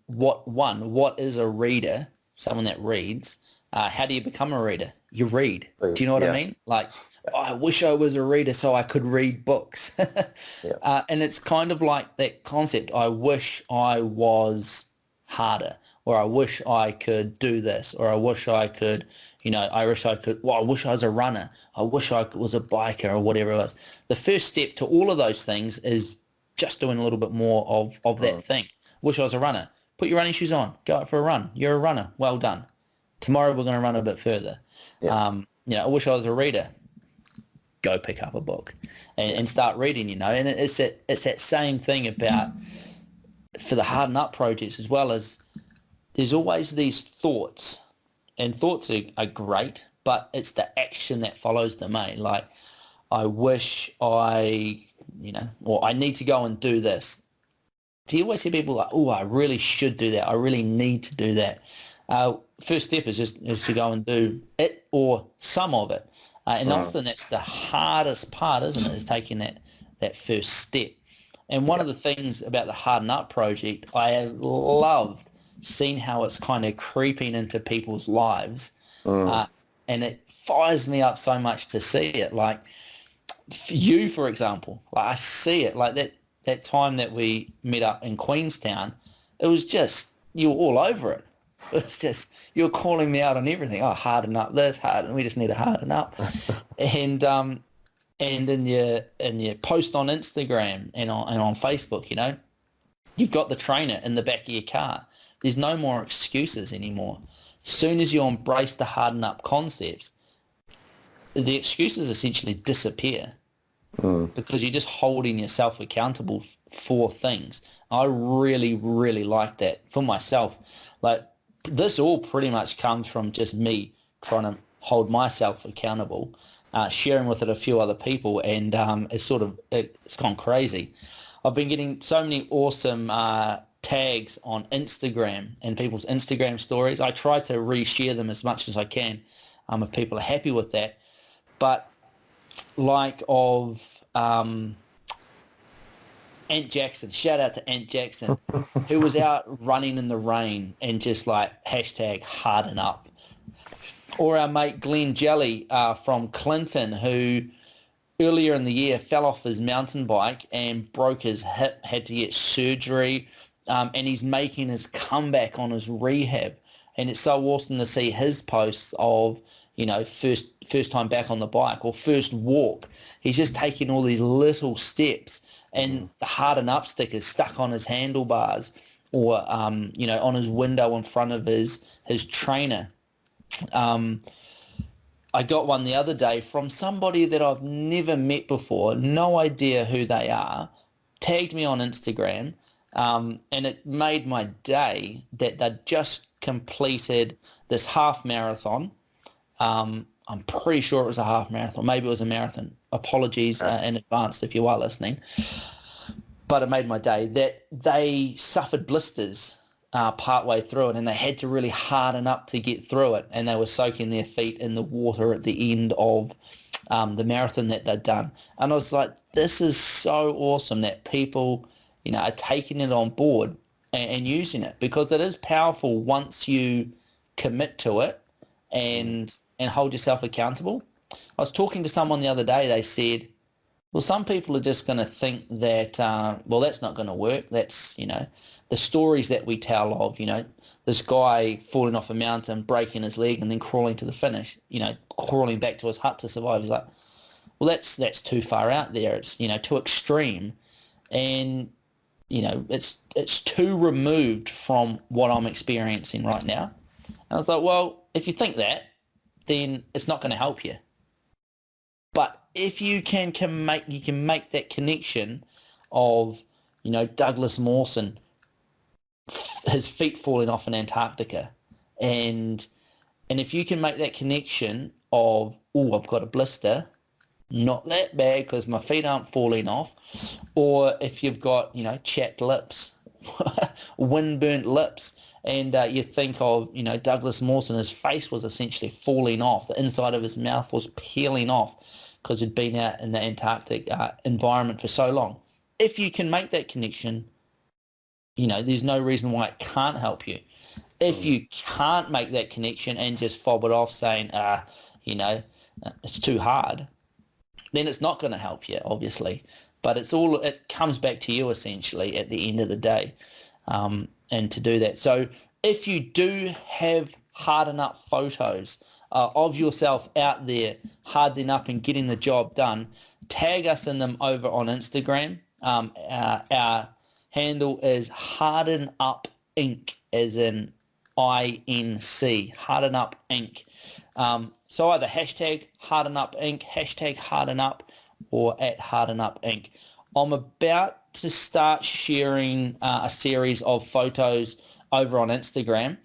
S1: what is a reader? Someone that reads. How do you become a reader? You read. Do you know what I mean? Like, I wish I was a reader so I could read books. And it's kind of like that concept. I wish I was harder, or I wish I could do this, or I wish I could, I wish I was a runner. I wish I was a biker, or whatever it was. The first step to all of those things is just doing a little bit more of that thing. Wish I was a runner. Put your running shoes on. Go out for a run. You're a runner. Well done. Tomorrow we're going to run a bit further. I wish I was a reader. Go pick up a book and start reading, and it's that same thing about for the Harden Up projects as well. As there's always these thoughts, and thoughts are great, but it's the action that follows them, eh? Like, I wish or I need to go and do this. Do you always hear people like, oh, I really should do that. I really need to do that. First step is to go and do it, or some of it. And often that's the hardest part, isn't it, is taking that first step. And one of the things about the Harden Up project, I have loved seeing how it's kind of creeping into people's lives. And it fires me up so much to see it. Like, you, for example, like, I see it. Like that time that we met up in Queenstown, it was just, you were all over it. It's just, you're calling me out on everything. Oh, harden up this, we just need to harden up. And in your post on Instagram and on Facebook, you've got the trainer in the back of your car. There's no more excuses anymore. As soon as you embrace the harden up concepts, the excuses essentially disappear because you're just holding yourself accountable for things. I really, really like that for myself. Like, this all pretty much comes from just me trying to hold myself accountable, sharing with it a few other people, and it's gone crazy. I've been getting so many awesome tags on Instagram and people's Instagram stories. I try to reshare them as much as I can if people are happy with that. But like of Ant Jackson, shout out to Ant Jackson, who was out running in the rain and just like #harden up. Or our mate Glenn Jelly from Clinton, who earlier in the year fell off his mountain bike and broke his hip, had to get surgery, and he's making his comeback on his rehab. And it's so awesome to see his posts of, first time back on the bike or first walk. He's just taking all these little steps, and the harden up stick is stuck on his handlebars or, on his window in front of his trainer. I got one the other day from somebody that I've never met before, no idea who they are, tagged me on Instagram, and it made my day that they'd just completed this half marathon. I'm pretty sure it was a half marathon. Maybe it was a marathon. Apologies in advance if you are listening. But it made my day that they suffered blisters partway through it, and they had to really harden up to get through it, and they were soaking their feet in the water at the end of the marathon that they'd done. And I was like, this is so awesome that people, are taking it on board and using it, because it is powerful once you commit to it and hold yourself accountable. I was talking to someone the other day. They said Well, some people are just going to think that, well, that's not going to work. That's, the stories that we tell of, this guy falling off a mountain, breaking his leg, and then crawling to the finish, crawling back to his hut to survive. He's like, well, that's too far out there. It's, too extreme. And, it's too removed from what I'm experiencing right now. And I was like, well, if you think that, then it's not going to help you. But if you can make that connection of, Douglas Mawson, his feet falling off in Antarctica, and if you can make that connection of, oh, I've got a blister, not that bad because my feet aren't falling off, or if you've got, chapped lips, wind-burnt lips, and you think of, Douglas Mawson, his face was essentially falling off, the inside of his mouth was peeling off because he'd been out in the Antarctic environment for so long. If you can make that connection, there's no reason why it can't help you. If you can't make that connection and just fob it off saying, it's too hard, then it's not going to help you, obviously. But it comes back to you essentially at the end of the day, and to do that. So if you do have harden up photos of yourself out there hardening up and getting the job done, tag us in them over on Instagram. Our handle is Harden Up Inc, as in INC, Harden Up Inc. So either hashtag Harden Up Inc, hashtag Harden Up, or at Harden Up Inc. I'm about to start sharing a series of photos over on Instagram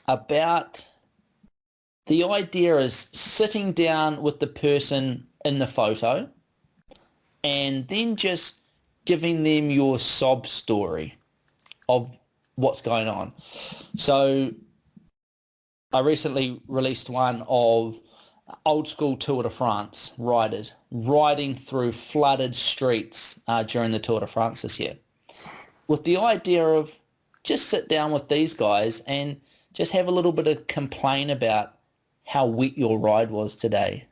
S1: about, the idea is sitting down with the person in the photo and then just giving them your sob story of what's going on. So I recently released one of old school Tour de France riders riding through flooded streets during the Tour de France this year, with the idea of just sit down with these guys and just have a little bit of complain about how wet your ride was today,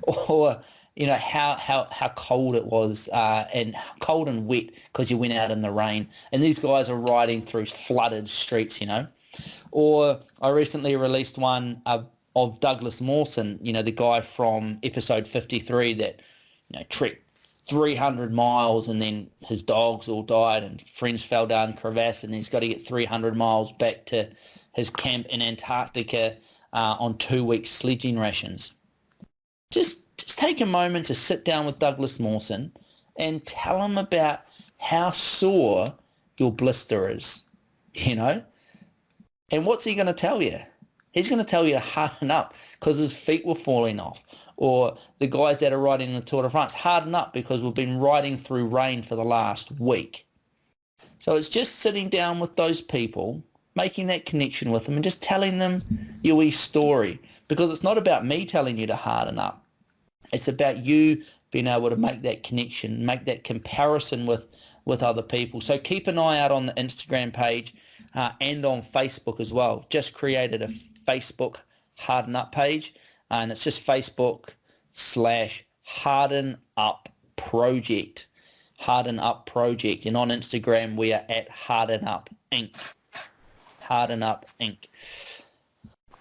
S1: or how cold it was, and cold and wet because you went out in the rain, and these guys are riding through flooded streets, Or I recently released one of Douglas Mawson, the guy from episode 53 that, trekked 300 miles and then his dogs all died and friends fell down a crevasse, and he's got to get 300 miles back to his camp in Antarctica on 2 weeks sledging rations. Just take a moment to sit down with Douglas Mawson and tell him about how sore your blister is, And what's he going to tell you? He's going to tell you to harden up because his feet were falling off. Or the guys that are riding the Tour de France, harden up because we've been riding through rain for the last week. So it's just sitting down with those people, making that connection with them and just telling them your story. Because it's not about me telling you to harden up. It's about you being able to make that connection, make that comparison with other people. So keep an eye out on the Instagram page and on Facebook as well. Just created a Facebook Harden Up page, and it's just Facebook/Harden Up Project. Harden Up Project. And on Instagram, we are at Harden Up Inc. Harden Up Inc.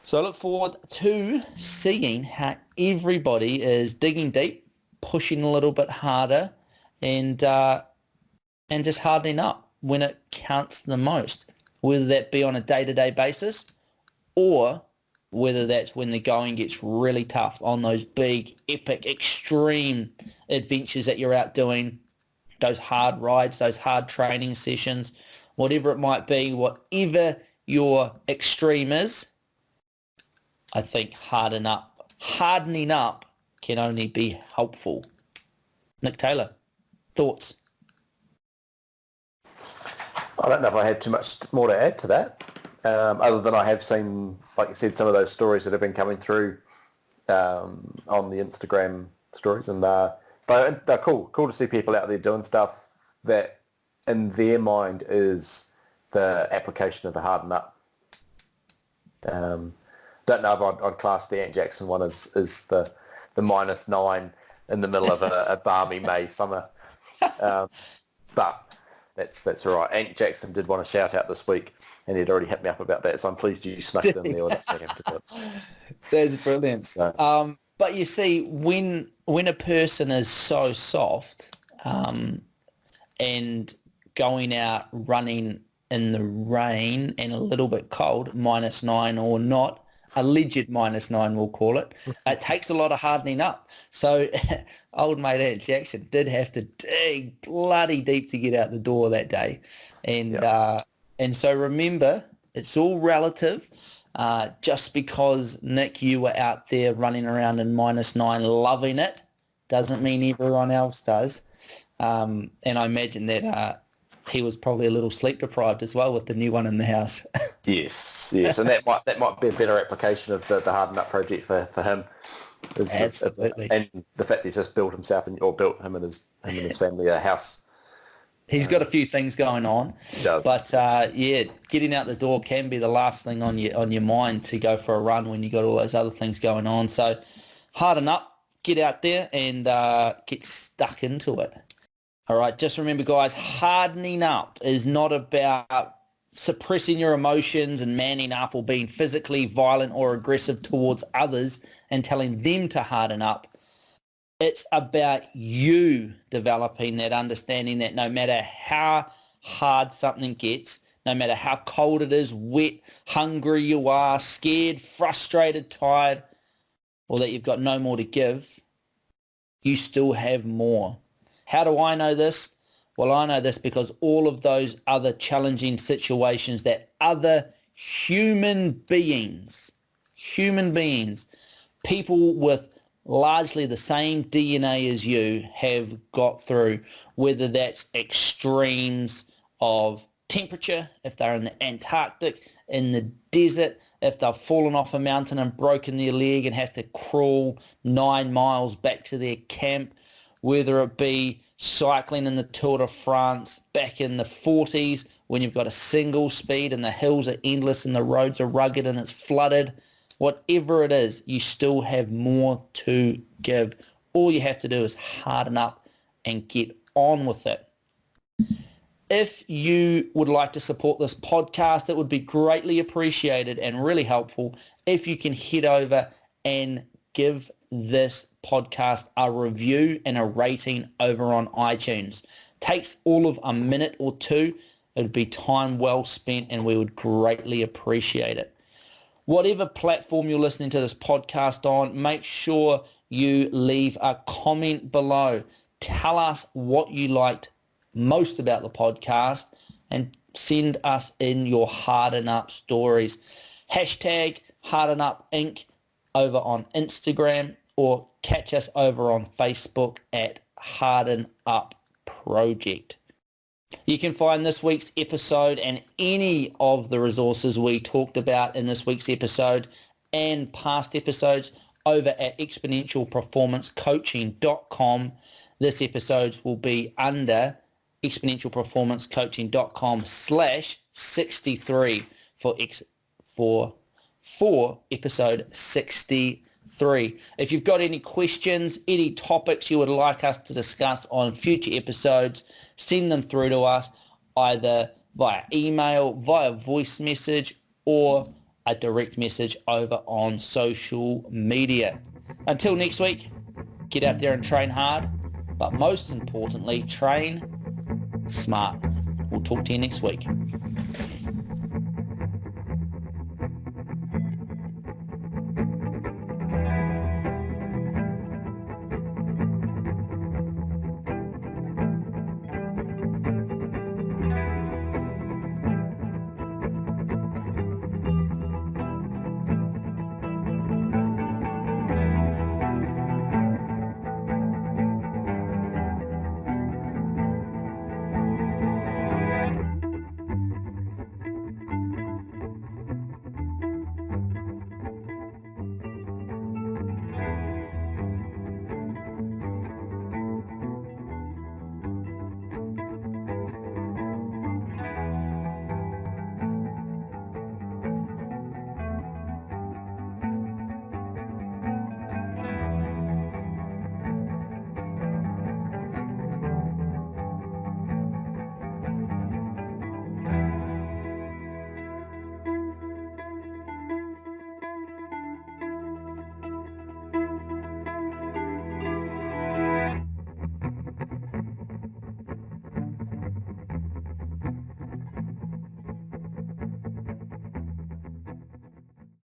S1: So I look forward to seeing how everybody is digging deep, pushing a little bit harder, and just hardening up when it counts the most, whether that be on a day-to-day basis or whether that's when the going gets really tough on those big, epic, extreme adventures that you're out doing, those hard rides, those hard training sessions, whatever it might be, whatever your extreme is. I think hardening up can only be helpful. Nick Taylor, thoughts?
S3: I don't know if I have too much more to add to that, other than I have seen, like you said, some of those stories that have been coming through on the Instagram stories, and they're cool to see people out there doing stuff that in their mind is the application of the harden up. Don't know if I'd class the Ant Jackson one as the -9 in the middle of a balmy May summer. But that's all right. Ant Jackson did want a shout out this week, and he'd already hit me up about that, so I'm pleased you snuck it in there.
S1: That's brilliant.
S3: So,
S1: but you see, when a person is so soft and going out running in the rain and a little bit cold, -9 or not, alleged -9 we'll call it, it takes a lot of hardening up. So old mate Ant Jackson did have to dig bloody deep to get out the door that day. And so remember, it's all relative. Just because, Nick, you were out there running around in -9 loving it doesn't mean everyone else does. And I imagine that he was probably a little sleep deprived as well with the new one in the house.
S3: Yes, and that might be a better application of the Harden Up project for him.
S1: Absolutely.
S3: And the fact he's just built himself built him and his family a house.
S1: He's got a few things going on.
S3: He does.
S1: But getting out the door can be the last thing on your mind to go for a run when you got all those other things going on. So harden up, get out there and get stuck into it. All right, just remember, guys, hardening up is not about suppressing your emotions and manning up or being physically violent or aggressive towards others and telling them to harden up. It's about you developing that understanding that no matter how hard something gets, no matter how cold it is, wet, hungry you are, scared, frustrated, tired, or that you've got no more to give, you still have more. How do I know this? Well, I know this because all of those other challenging situations that other human beings, people with largely the same DNA as you have got through, whether that's extremes of temperature, if they're in the Antarctic, in the desert, if they've fallen off a mountain and broken their leg and have to crawl 9 miles back to their camp, whether it be cycling in the Tour de France back in the 40s when you've got a single speed and the hills are endless and the roads are rugged and it's flooded. Whatever it is, you still have more to give. All you have to do is harden up and get on with it. If you would like to support this podcast, it would be greatly appreciated and really helpful if you can head over and give this podcast a review and a rating over on iTunes. Takes all of a minute or two. It would be time well spent and we would greatly appreciate it. Whatever platform you're listening to this podcast on, make sure you leave a comment below. Tell us what you liked most about the podcast and send us in your Harden Up stories. Hashtag Harden Up Inc. over on Instagram or catch us over on Facebook at Harden Up Project. You can find this week's episode and any of the resources we talked about in this week's episode and past episodes over at exponentialperformancecoaching.com. This episode will be under exponentialperformancecoaching.com/63 for episode 63. If you've got any questions, any topics you would like us to discuss on future episodes, send them through to us either via email, via voice message, or a direct message over on social media. Until next week, get out there and train hard, but most importantly, train smart. We'll talk to you next week.